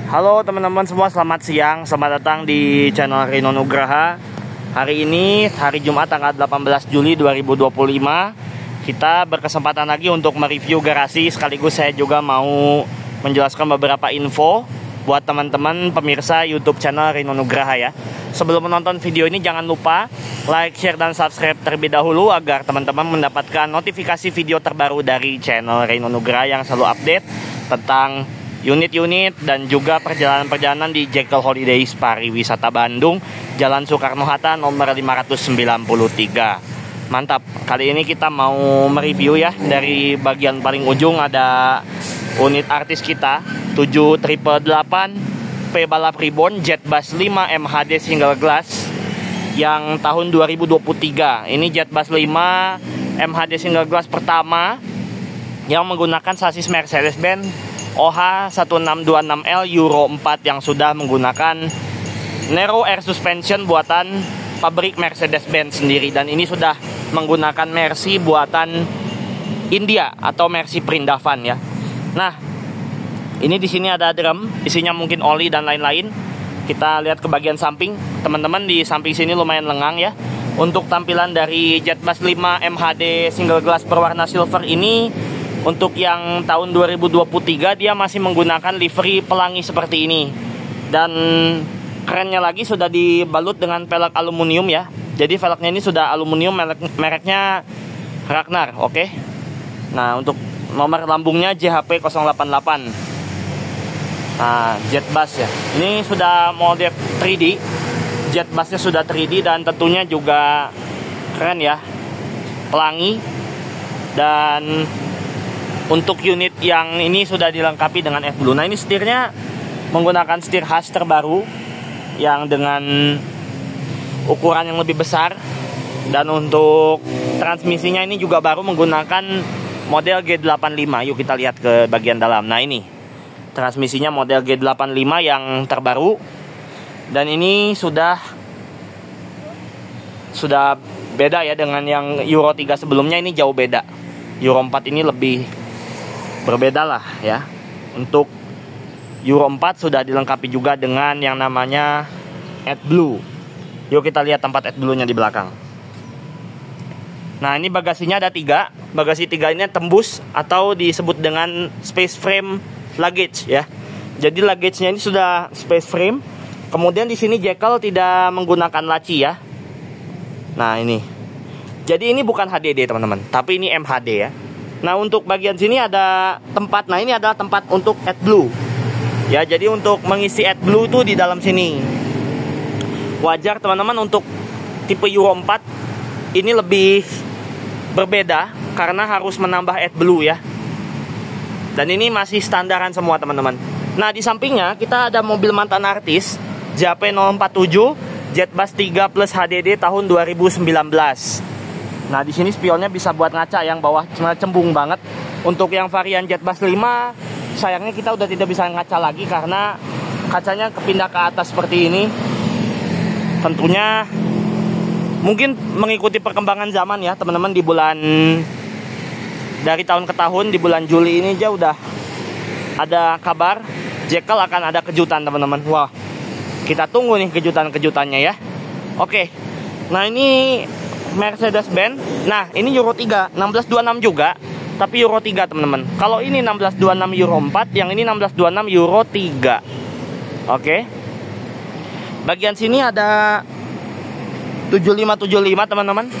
Halo teman-teman semua, selamat siang. Selamat datang di channel Rino Nugraha. Hari ini hari Jumat tanggal 18 Juli 2025. Kita berkesempatan lagi untuk mereview garasi. Sekaligus saya juga mau menjelaskan beberapa info buat teman-teman pemirsa YouTube channel Rino Nugraha ya. Sebelum menonton video ini jangan lupa like, share, dan subscribe terlebih dahulu agar teman-teman mendapatkan notifikasi video terbaru dari channel Rino Nugraha yang selalu update tentang unit-unit dan juga perjalanan-perjalanan di Jekyll Holidays Pariwisata Bandung, Jalan Soekarno-Hatta nomor 593. Mantap, kali ini kita mau mereview ya. Dari bagian paling ujung ada unit artis kita 7888 P Balap Reborn Jet Bus 5 MHD Single Glass yang tahun 2023. Ini Jet Bus 5 MHD Single Glass pertama yang menggunakan sasis Mercedes-Benz OH1626L Euro 4 yang sudah menggunakan narrow air suspension buatan pabrik Mercedes-Benz sendiri, dan ini sudah menggunakan Mercy buatan India atau Mercy Prindavan ya. Nah, ini di sini ada drum, isinya mungkin oli dan lain-lain. Kita lihat ke bagian samping, teman-teman, di samping sini lumayan lengang ya. Untuk tampilan dari Jet Bus 5 MHD Single Glass berwarna silver ini, untuk yang tahun 2023 dia masih menggunakan livery pelangi seperti ini. Dan kerennya lagi sudah dibalut dengan pelek aluminium ya. Jadi velgnya ini sudah aluminium, mereknya Ragnar, oke. Nah, untuk nomor lambungnya JHP 088. Nah, jet bus ya. Ini sudah mode 3D. Jet busnya sudah 3D dan tentunya juga keren ya. Pelangi. Dan untuk unit yang ini sudah dilengkapi dengan F-Blue. Nah, ini setirnya menggunakan setir khas terbaru yang dengan ukuran yang lebih besar. Dan untuk transmisinya ini juga baru menggunakan model G85. Yuk kita lihat ke bagian dalam. Nah, ini transmisinya model G85 yang terbaru. Dan ini sudah beda ya dengan yang Euro 3 sebelumnya. Ini jauh beda. Euro 4 ini lebih berbeda lah ya. Untuk Euro 4 sudah dilengkapi juga dengan yang namanya AdBlue. Yuk kita lihat tempat AdBlue nya di belakang. Nah, ini bagasinya ada 3. Bagasi 3 ini tembus atau disebut dengan space frame luggage ya. Jadi luggage-nya ini sudah space frame. Kemudian di sini Jekyll tidak menggunakan laci ya. Nah, ini. Jadi ini bukan HDD teman-teman, tapi ini MHD ya. Nah, untuk bagian sini ada tempat. Nah, ini adalah tempat untuk AdBlue. Ya, jadi untuk mengisi AdBlue itu di dalam sini. Wajar teman-teman, untuk tipe Euro 4 ini lebih berbeda karena harus menambah AdBlue ya. Dan ini masih standaran semua teman-teman. Nah, di sampingnya kita ada mobil mantan artis JP 047 Jet Bus 3 Plus HDD tahun 2019. Nah, di sini spionnya bisa buat ngaca yang bawah cembung banget. Untuk yang varian Jet Bus 5, sayangnya kita udah tidak bisa ngaca lagi karena kacanya kepindah ke atas seperti ini. Tentunya mungkin mengikuti perkembangan zaman ya, teman-teman. Di bulan dari tahun ke tahun, di bulan Juli ini aja udah ada kabar Jekyll akan ada kejutan, teman-teman. Wah, kita tunggu nih kejutan-kejutannya ya. Oke. Nah, ini Mercedes-Benz. Nah, ini Euro 3 1626 juga, tapi Euro 3 teman-teman. Kalau ini 1626 Euro 4, yang ini 1626 Euro 3. Oke. Bagian sini ada 7575 teman-teman,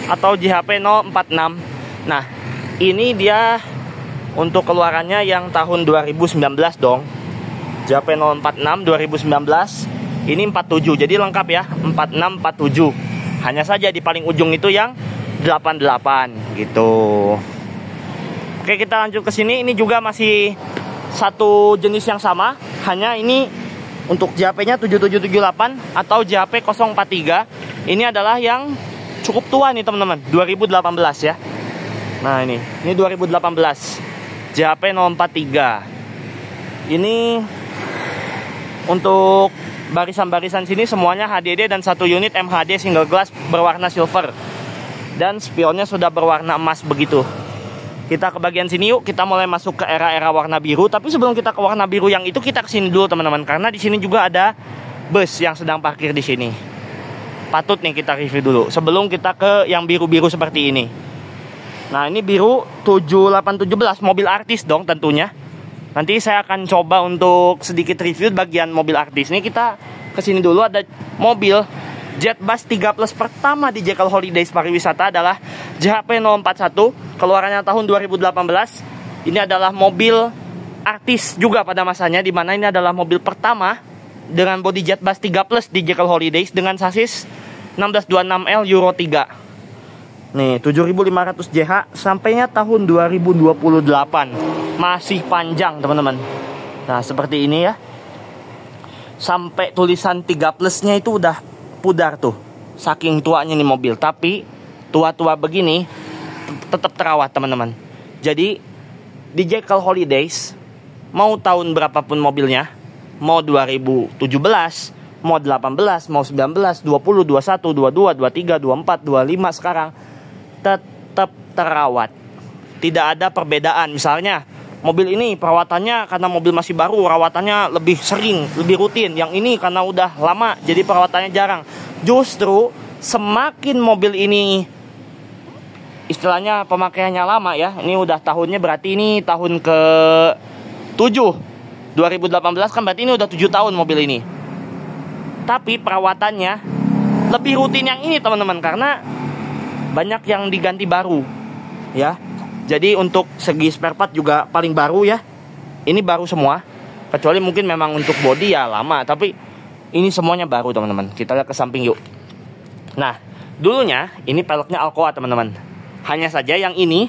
atau JHP 046. Nah, ini dia untuk keluarannya yang tahun 2019 dong. JHP 046 2019. Ini 47. Jadi lengkap ya, 46 47. Hanya saja di paling ujung itu yang 88 gitu. Oke, kita lanjut ke sini. Ini juga masih satu jenis yang sama. Hanya ini untuk JHP-nya 7778 atau JHP 043. Ini adalah yang cukup tua nih teman-teman, 2018 ya. Nah, ini 2018 JHP 043. Ini untuk barisan-barisan sini semuanya HDD dan satu unit MHD single glass berwarna silver. Dan spionnya sudah berwarna emas begitu. Kita ke bagian sini yuk, kita mulai masuk ke era-era warna biru. Tapi sebelum kita ke warna biru yang itu, kita kesini dulu teman-teman, karena di sini juga ada bus yang sedang parkir di sini. Patut nih kita review dulu sebelum kita ke yang biru-biru seperti ini. Nah ini biru 7817, mobil artis dong tentunya. Nanti saya akan coba untuk sedikit review bagian mobil artis. Ini kita kesini dulu, ada mobil Jetbus 3 Plus pertama di Jekyll Holidays Pariwisata adalah JHP 041, keluarannya tahun 2018. Ini adalah mobil artis juga pada masanya, dimana ini adalah mobil pertama dengan bodi Jetbus 3 Plus di Jekyll Holidays dengan sasis 1626L Euro 3. Nih 7500 JH, sampainya tahun 2028. Masih panjang teman-teman. Nah seperti ini ya. Sampai tulisan 3 Plusnya itu udah pudar tuh, saking tuanya nih mobil. Tapi tua-tua begini tetap terawat teman-teman. Jadi di Jekyll Holidays, mau tahun berapapun mobilnya, mau 2017, mau 18, mau 19, 20, 21, 22, 23, 24, 25 sekarang, tetap terawat. Tidak ada perbedaan. Misalnya mobil ini perawatannya karena mobil masih baru, perawatannya lebih sering, lebih rutin. Yang ini karena udah lama, jadi perawatannya jarang. Justru semakin mobil ini istilahnya pemakaiannya lama ya. Ini udah tahunnya, berarti ini tahun ke 7 2018 kan, berarti ini udah 7 tahun mobil ini. Tapi perawatannya lebih rutin yang ini teman-teman, karena banyak yang diganti baru ya. Jadi untuk segi spare part juga paling baru ya. Ini baru semua. Kecuali mungkin memang untuk body ya lama, tapi ini semuanya baru teman-teman. Kita lihat ke samping yuk. Nah, dulunya ini peleknya Alcoa teman-teman. Hanya saja yang ini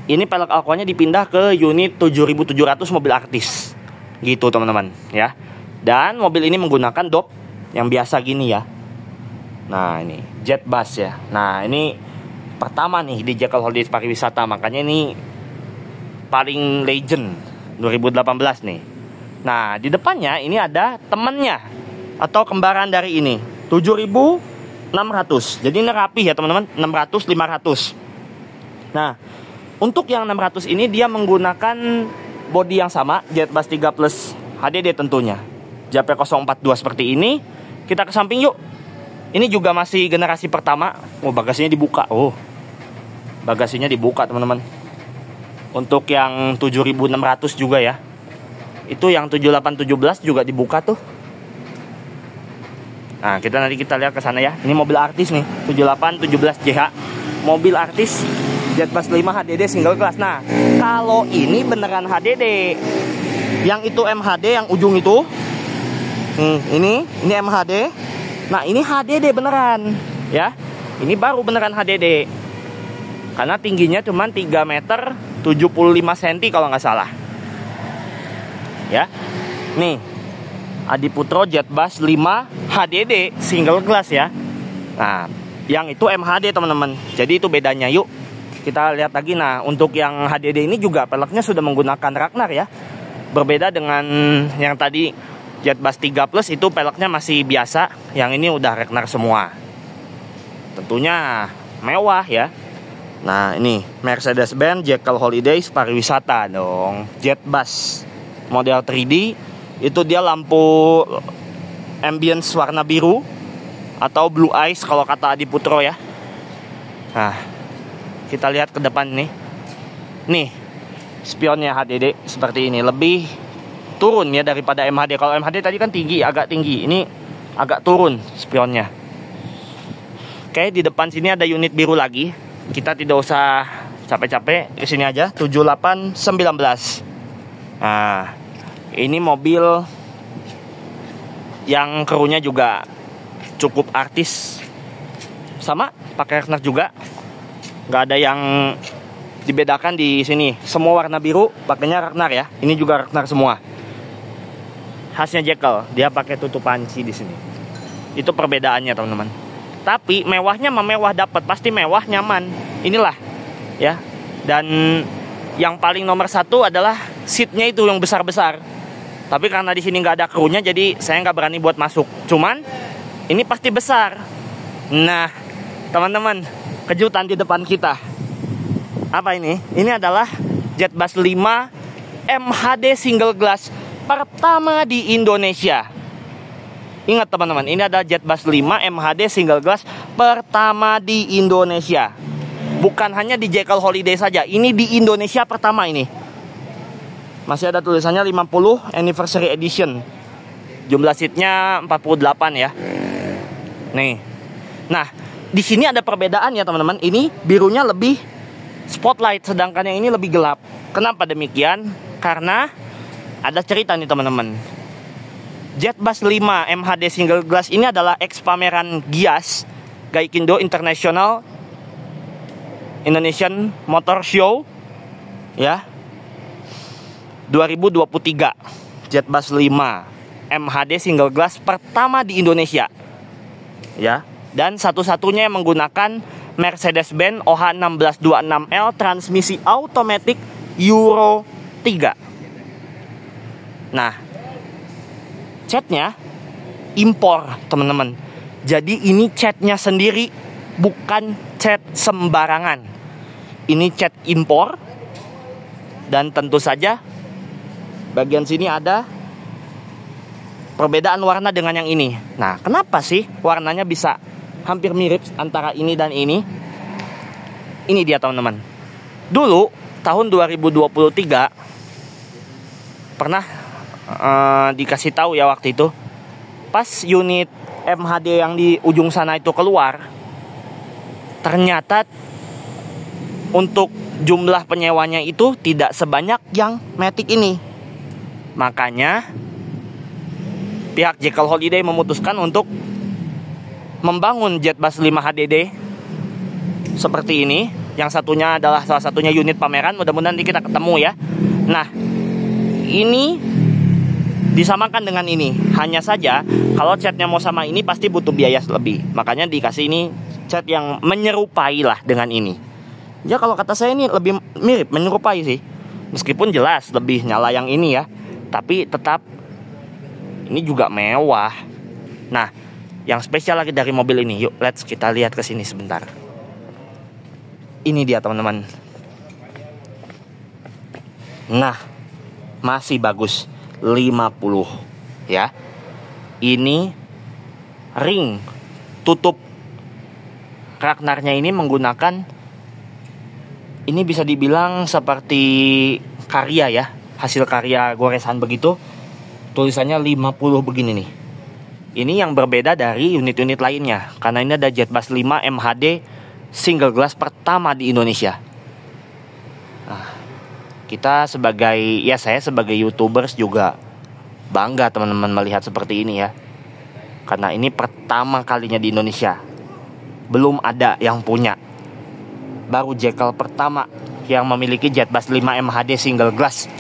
pelek Alcoanya dipindah ke unit 7700 mobil artis. Gitu teman-teman ya. Dan mobil ini menggunakan dop yang biasa gini ya. Nah, ini Jetbus ya. Nah, ini pertama nih di Jekyll Holidays Pariwisata, makanya ini paling legend 2018 nih. Nah di depannya ini ada temennya atau kembaran dari ini 7600. Jadi ini rapi ya teman-teman, 600 500. Nah untuk yang 600 ini dia menggunakan bodi yang sama, Jetbus 3 Plus HDD tentunya, JP042 seperti ini. Kita ke samping yuk. Ini juga masih generasi pertama. Oh bagasinya dibuka. Oh bagasinya dibuka teman-teman. Untuk yang 7600 juga ya. Itu yang 7817 juga dibuka tuh. Nah nanti kita lihat ke sana ya. Ini mobil artis nih 7817 JH, mobil artis Jetbus 5 HDD single class. Nah kalau ini beneran HDD, yang itu MHD yang ujung itu. Ini MHD. Nah ini HDD beneran ya. Ini baru beneran HDD, karena tingginya cuma 3 meter 75 cm kalau nggak salah ya. Nih Adiputro Jetbus 5 HDD single class ya. Nah yang itu MHD teman-teman. Jadi itu bedanya. Yuk kita lihat lagi. Nah untuk yang HDD ini juga peleknya sudah menggunakan Ragnar ya. Berbeda dengan yang tadi Jetbus 3 Plus, itu peleknya masih biasa. Yang ini udah Ragnar semua. Tentunya mewah ya. Nah ini Mercedes-Benz Jekyll Holidays Pariwisata dong, Jetbus model 3D. Itu dia lampu ambience warna biru atau blue eyes kalau kata Adiputro ya. Nah kita lihat ke depan nih. Nih spionnya HDD seperti ini, lebih turun ya daripada MHD. Kalau MHD tadi kan tinggi, agak tinggi. Ini agak turun spionnya. Oke, di depan sini ada unit biru lagi. Kita tidak usah capek-capek, ke sini aja 7819. Nah, ini mobil yang krunya juga cukup artis. Sama, pakai Ragnar juga. Nggak ada yang dibedakan di sini. Semua warna biru, pakainya Ragnar ya. Ini juga Ragnar semua. Khasnya Jekyll, dia pakai tutup panci di sini. Itu perbedaannya teman-teman. Tapi mewahnya mewah dapat, pasti mewah, nyaman. Inilah ya. Dan yang paling nomor satu adalah seatnya itu yang besar-besar. Tapi karena di sini nggak ada krunya, jadi saya nggak berani buat masuk. Cuman ini pasti besar. Nah teman-teman, kejutan di depan kita. Apa ini? Ini adalah Jet Bass 5 MHD single glass pertama di Indonesia. Ingat teman-teman, ini ada Jet Bass 5 MHD single glass pertama di Indonesia. Bukan hanya di Jekyll Holiday saja, ini di Indonesia pertama ini. Masih ada tulisannya 50 Anniversary Edition. Jumlah seatnya 48 ya. Nih. Nah, di sini ada perbedaan ya teman-teman. Ini birunya lebih spotlight, sedangkan yang ini lebih gelap. Kenapa demikian? Karena ada cerita nih teman-teman. Jet Bass 5 MHD single glass ini adalah eks pameran GIAS, Gaikindo International Indonesian Motor Show ya 2023. Jet Bass 5 MHD single glass pertama di Indonesia ya, dan satu-satunya yang menggunakan Mercedes-Benz OH1626L transmisi automatic Euro 3. Nah, catnya impor teman-teman. Jadi ini catnya sendiri, bukan cat sembarangan. Ini cat impor. Dan tentu saja bagian sini ada perbedaan warna dengan yang ini. Nah, kenapa sih warnanya bisa hampir mirip antara ini dan ini? Ini dia teman-teman. Dulu tahun 2023 pernah dikasih tahu ya waktu itu, pas unit MHD yang di ujung sana itu keluar, ternyata untuk jumlah penyewanya itu tidak sebanyak yang Matic ini. Makanya pihak Jekyll Holiday memutuskan untuk membangun Jet Bass 5 HDD seperti ini. Yang satunya adalah salah satunya unit pameran. Mudah-mudahan nanti kita ketemu ya. Nah, ini disamakan dengan ini. Hanya saja kalau catnya mau sama ini pasti butuh biaya lebih. Makanya dikasih ini cat yang menyerupai lah dengan ini. Ya kalau kata saya ini lebih mirip, menyerupai sih. Meskipun jelas lebih nyala yang ini ya, tapi tetap ini juga mewah. Nah, yang spesial lagi dari mobil ini, yuk let's kita lihat ke sini sebentar. Ini dia teman-teman. Nah, masih bagus 50 ya. Ini ring tutup Ragnarnya ini menggunakan, ini bisa dibilang seperti karya ya, hasil karya goresan begitu. Tulisannya 50 begini nih. Ini yang berbeda dari unit-unit lainnya, karena ini ada Jet Bass 5 MHD single glass pertama di Indonesia. Nah, kita sebagai, ya saya sebagai YouTubers juga bangga teman-teman melihat seperti ini ya. Karena ini pertama kalinya di Indonesia. Belum ada yang punya. Baru Jekyll pertama yang memiliki Jet Bass 5 MHD single glass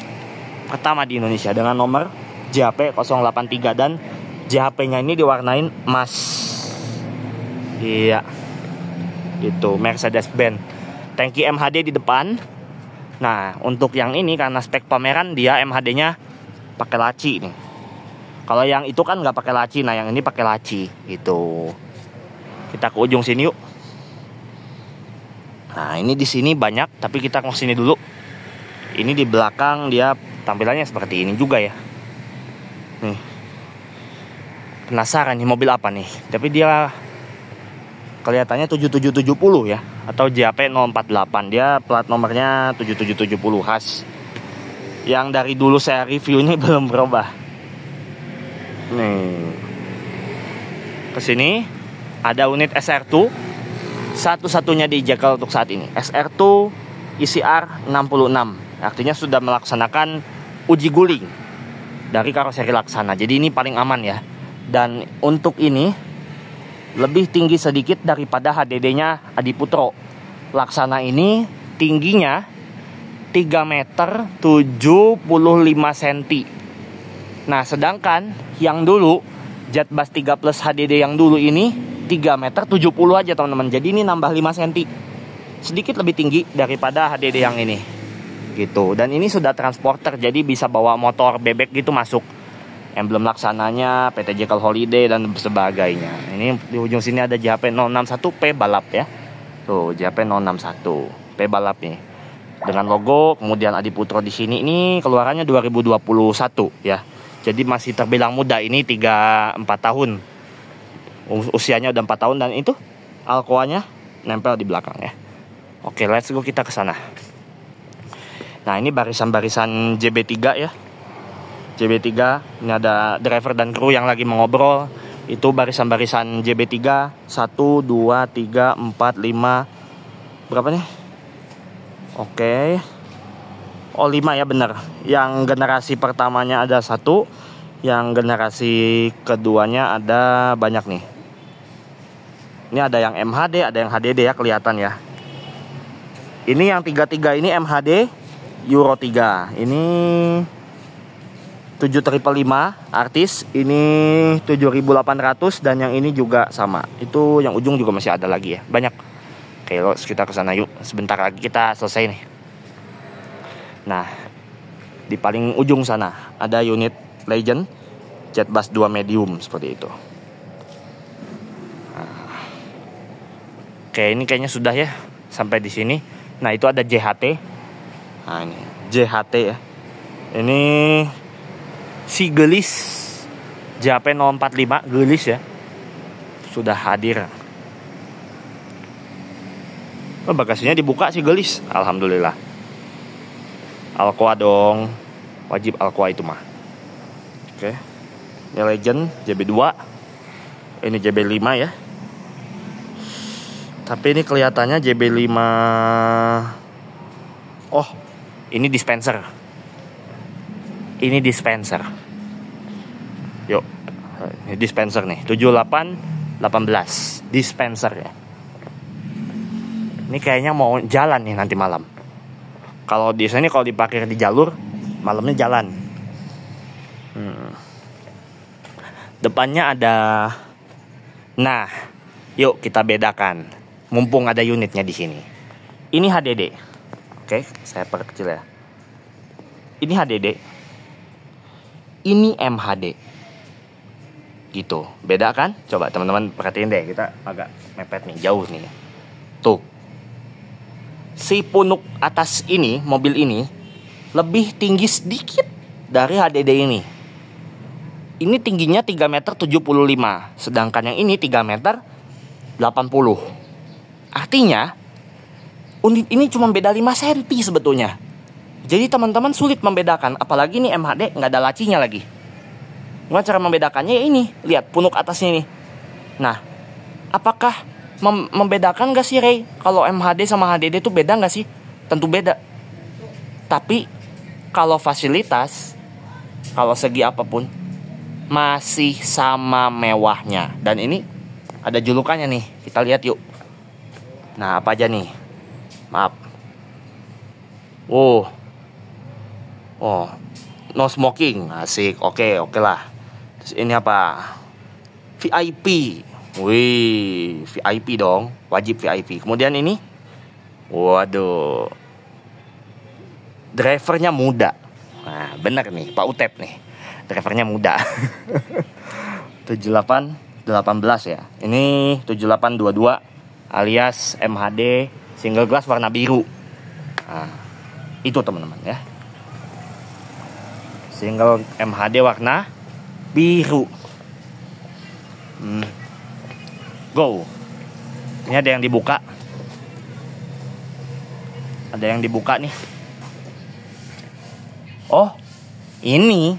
pertama di Indonesia dengan nomor JHP 083 dan JHP-nya ini diwarnain emas. Iya. Itu Mercedes-Benz. Tangki MHD di depan. Nah, untuk yang ini karena spek pameran dia MHD-nya pakai laci nih. Kalau yang itu kan nggak pakai laci, nah yang ini pakai laci gitu. Kita ke ujung sini yuk. Nah, ini di sini banyak, tapi kita ke sini dulu. Ini di belakang dia tampilannya seperti ini juga ya. Nih. Penasaran nih mobil apa nih? Tapi dia kelihatannya 7770 ya, atau JHP 048. Dia plat nomornya 7770 khas. Yang dari dulu saya review ini belum berubah. Nih. Kesini ada unit SR2. Satu-satunya di Jekyll untuk saat ini, SR2 ECR 66. Artinya sudah melaksanakan uji guling dari karoseri Laksana. Jadi ini paling aman ya. Dan untuk ini lebih tinggi sedikit daripada HDD-nya Adiputro. Laksana ini tingginya 3 meter 75 cm. Nah, sedangkan yang dulu Jet Bass 3 Plus HDD yang dulu ini 3 meter 70 aja teman-teman. Jadi ini nambah 5 cm. Sedikit lebih tinggi daripada HDD yang ini. Gitu. Dan ini sudah transporter, jadi bisa bawa motor bebek gitu masuk. Emblem Laksananya, PT Jekyll Holiday dan sebagainya. Ini di ujung sini ada JHP 061 P balap ya. Tuh, JHP 061 P balap nih. dengan logo. Kemudian Adiputro di sini ini keluarannya 2021 ya. Jadi masih terbilang muda, ini 3-4 tahun. Usianya udah 4 tahun dan itu Alcoa-nya nempel di belakang ya. Oke, let's go kita ke sana. Nah, ini barisan-barisan JB3 ya. JB3, ini ada driver dan kru yang lagi mengobrol. Itu barisan-barisan JB3 1, 2, 3, 4, 5. Berapa nih? Oke. Oh, 5 ya, bener. Yang generasi pertamanya ada 1, yang generasi keduanya ada banyak nih. Ini ada yang MHD, ada yang HDD ya, kelihatan ya. Ini yang 33 ini MHD Euro 3. Ini 7555 artis, ini 7800 dan yang ini juga sama. Itu yang ujung juga masih ada lagi ya. Banyak. Oke, kita ke sana yuk. Sebentar lagi kita selesai nih. Nah, di paling ujung sana ada unit Legend Jet Bass 2 medium seperti itu. Oke, ini kayaknya sudah ya sampai di sini. Nah, itu ada JHT. Nah, ini JHT ya. Ini si Gelis JHP 045 Gelis ya. Sudah hadir. Oh, bagasinya dibuka si Gelis. Alhamdulillah. Alcoa dong. Wajib Alcoa itu mah. Oke. Ini Legend JB2. Ini JB5 ya. Tapi ini kelihatannya JB5. Oh, ini dispenser. Ini dispenser. Yuk. Ini dispenser nih. 7818 dispenser ya. Ini kayaknya mau jalan nih nanti malam. Kalau di sini kalau diparkir di jalur, malamnya jalan. Depannya ada. Nah, yuk kita bedakan. Mumpung ada unitnya di sini. Ini HDD. Oke, saya perkecil ya. Ini HDD. Ini MHD. Gitu. Beda kan? Coba teman-teman perhatiin deh. Kita agak mepet nih, jauh nih. Tuh. Si punuk atas ini, mobil ini lebih tinggi sedikit dari HDD ini. Ini tingginya 3,75 meter, sedangkan yang ini 3,80 meter. Artinya unit ini cuma beda 5 cm sebetulnya. Jadi teman-teman sulit membedakan, apalagi ini MHD nggak ada lacinya lagi. Gimana cara membedakannya? Ya ini, lihat punuk atasnya ini. Nah, apakah membedakan nggak sih Ray? Kalau MHD sama HDD itu beda nggak sih? Tentu beda. Tapi kalau fasilitas, kalau segi apapun, masih sama mewahnya. Dan ini ada julukannya nih, kita lihat yuk. Nah, apa aja nih? Maaf. Oh, no smoking, asik. Oke lah. Terus ini apa? VIP. Wih, VIP dong, wajib VIP. Kemudian ini, waduh, drivernya muda. Nah, bener nih, Pak Utep nih, drivernya muda. 7818 ya. Ini 7822 alias MHD single glass warna biru. Nah, itu teman-teman ya. Single MHD warna biru. Go. Ini ada yang dibuka. Ada yang dibuka nih. Oh, ini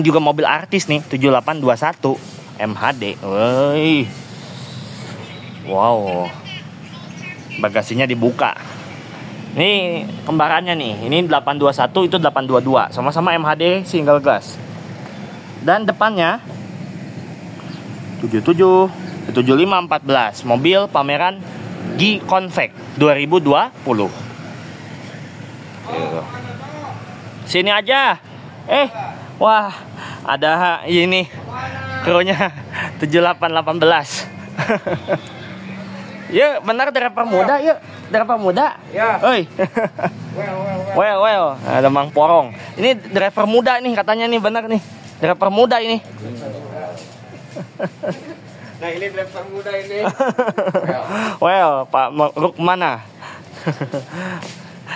juga mobil artis nih, 7821 MHD. Woi. Wow. Bagasinya dibuka. Ini kembarannya nih. Ini 821, itu 822. Sama-sama MHD single glass. Dan depannya 7514, mobil pameran G-Convex 2020. Sini aja. Wah, ada ini krunya 7818. Yuk, benar driver muda, yuk. Driver muda. Ya. Oi. Well. Ada Mang Porong. Ini driver muda nih katanya nih, benar nih. Driver muda ini. Nah, ini driver muda ini. Well, Pak Ruk mana?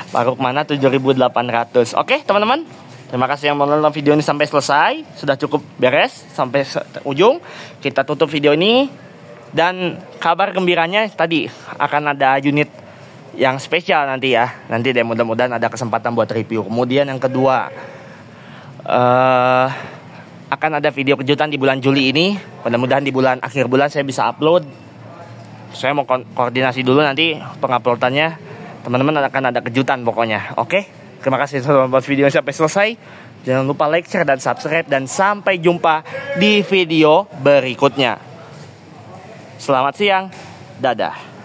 Paruk mana 7.800. Oke teman-teman, terima kasih yang menonton video ini sampai selesai. Sudah cukup beres sampai ujung. Kita tutup video ini. Dan kabar gembiranya tadi akan ada unit yang spesial nanti ya. Nanti deh mudah-mudahan ada kesempatan buat review. Kemudian yang kedua, akan ada video kejutan di bulan Juli ini. Mudah-mudahan di akhir bulan saya bisa upload. Saya mau koordinasi dulu nanti penguploadannya. Teman-teman akan ada kejutan pokoknya. Oke, terima kasih sudah nonton video sampai selesai. Jangan lupa like, share, dan subscribe. Dan sampai jumpa di video berikutnya. Selamat siang. Dadah.